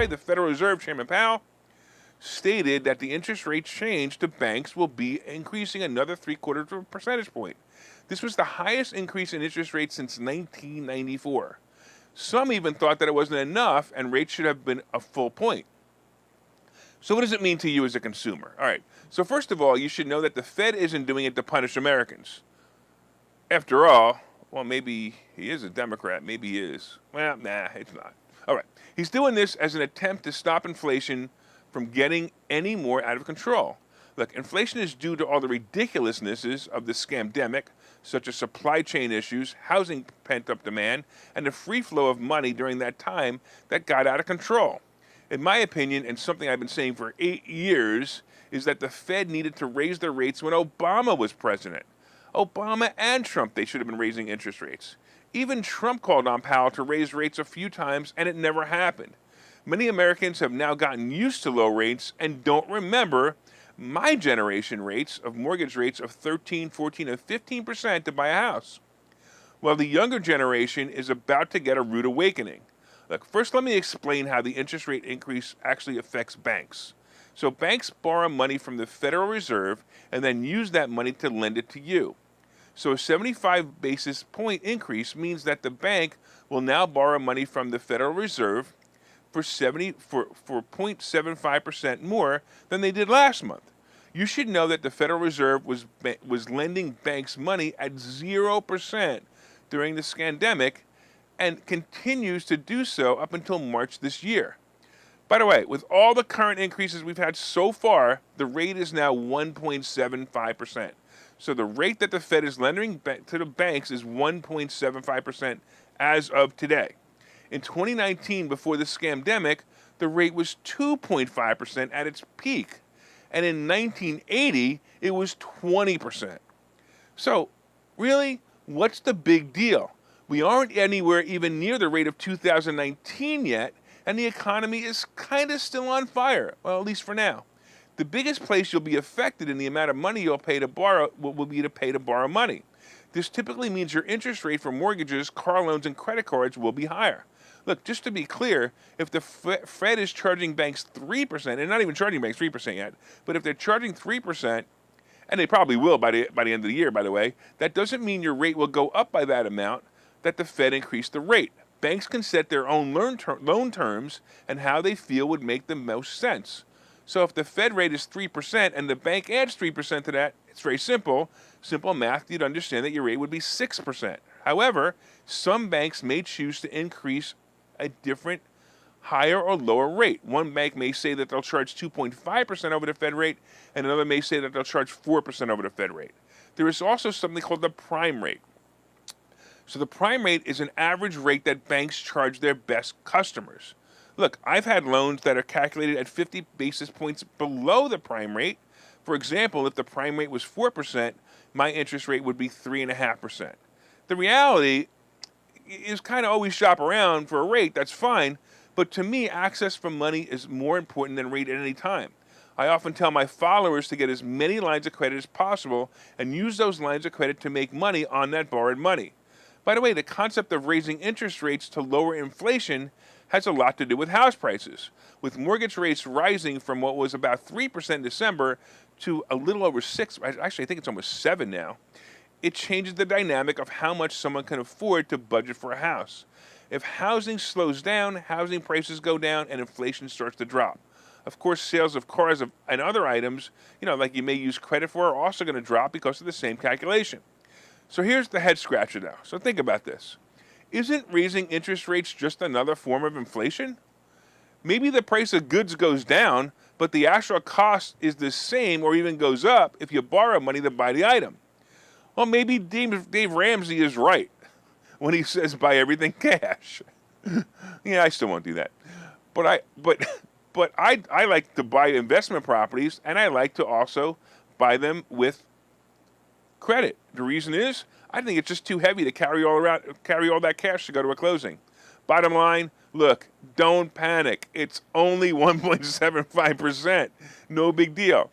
yesterday, the Federal Reserve Chairman Powell stated that the interest rate change to banks will be increasing another 3/4 of a percentage point. This was the highest increase in interest rates since 1994. Some even thought that it wasn't enough and rates should have been a full point. So what does it mean to you as a consumer? All right. So first of all, you should know that the Fed isn't doing it to punish Americans. After all, well, maybe he is a Democrat. Maybe he is. Well, nah, it's not. All right. He's doing this as an attempt to stop inflation from getting any more out of control. Look, inflation is due to all the ridiculousnesses of the scamdemic, such as supply chain issues, housing pent-up demand, and the free flow of money during that time that got out of control. In my opinion, and something I've been saying for 8 years, is that the Fed needed to raise their rates when Obama was president. Obama and Trump, they should have been raising interest rates. Even Trump called on Powell to raise rates a few times, and it never happened. Many Americans have now gotten used to low rates and don't remember my generation rates of mortgage rates of 13, 14, and 15% to buy a house. Well, the younger generation is about to get a rude awakening. Look, first let me explain how the interest rate increase actually affects banks. So banks borrow money from the Federal Reserve and then use that money to lend it to you. So a 75 basis point increase means that the bank will now borrow money from the Federal Reserve for 0.75% more than they did last month. You should know that the Federal Reserve was lending banks money at 0% during the scandemic and continues to do so up until March this year. By the way, with all the current increases we've had so far, the rate is now 1.75%. So the rate that the Fed is lending to the banks is 1.75% as of today. In 2019, before the scamdemic, the rate was 2.5% at its peak. And in 1980, it was 20%. So, really, what's the big deal? We aren't anywhere even near the rate of 2019 yet, and the economy is kind of still on fire, well, at least for now. The biggest place you'll be affected in the amount of money you'll pay to borrow will be to pay to borrow money. This typically means your interest rate for mortgages, car loans, and credit cards will be higher. Look, just to be clear, if the Fed is charging banks 3%, and not even charging banks 3% yet, but if they're charging 3%, and they probably will by the end of the year, by the way, that doesn't mean your rate will go up by that amount that the Fed increased the rate. Banks can set their own loan terms and how they feel would make the most sense. So if the Fed rate is 3% and the bank adds 3% to that, it's very simple. Simple math, you'd understand that your rate would be 6%. However, some banks may choose to increase a different higher or lower rate. One bank may say that they'll charge 2.5% over the Fed rate, and another may say that they'll charge 4% over the Fed rate. There is also something called the prime rate. So the prime rate is an average rate that banks charge their best customers. Look, I've had loans that are calculated at 50 basis points below the prime rate. For example, if the prime rate was 4%, my interest rate would be 3.5%. The reality is kind of always shop around for a rate, that's fine, but to me, access for money is more important than rate at any time. I often tell my followers to get as many lines of credit as possible and use those lines of credit to make money on that borrowed money. By the way, the concept of raising interest rates to lower inflation has a lot to do with house prices. With mortgage rates rising from what was about 3% in December to a little over 6, actually I think it's almost 7 now, it changes the dynamic of how much someone can afford to budget for a house. If housing slows down, housing prices go down and inflation starts to drop. Of course, sales of cars and other items, like you may use credit for, are also going to drop because of the same calculation. So here's the head scratcher now. So think about this. Isn't raising interest rates just another form of inflation? Maybe the price of goods goes down, but the actual cost is the same or even goes up if you borrow money to buy the item. Well, maybe Dave Ramsey is right when he says buy everything cash. Yeah, I still won't do that. But I like to buy investment properties, and I like to also buy them with credit. The reason is I think it's just too heavy to carry all that cash to go to a closing. Bottom line, look, don't panic. It's only 1.75%. No big deal.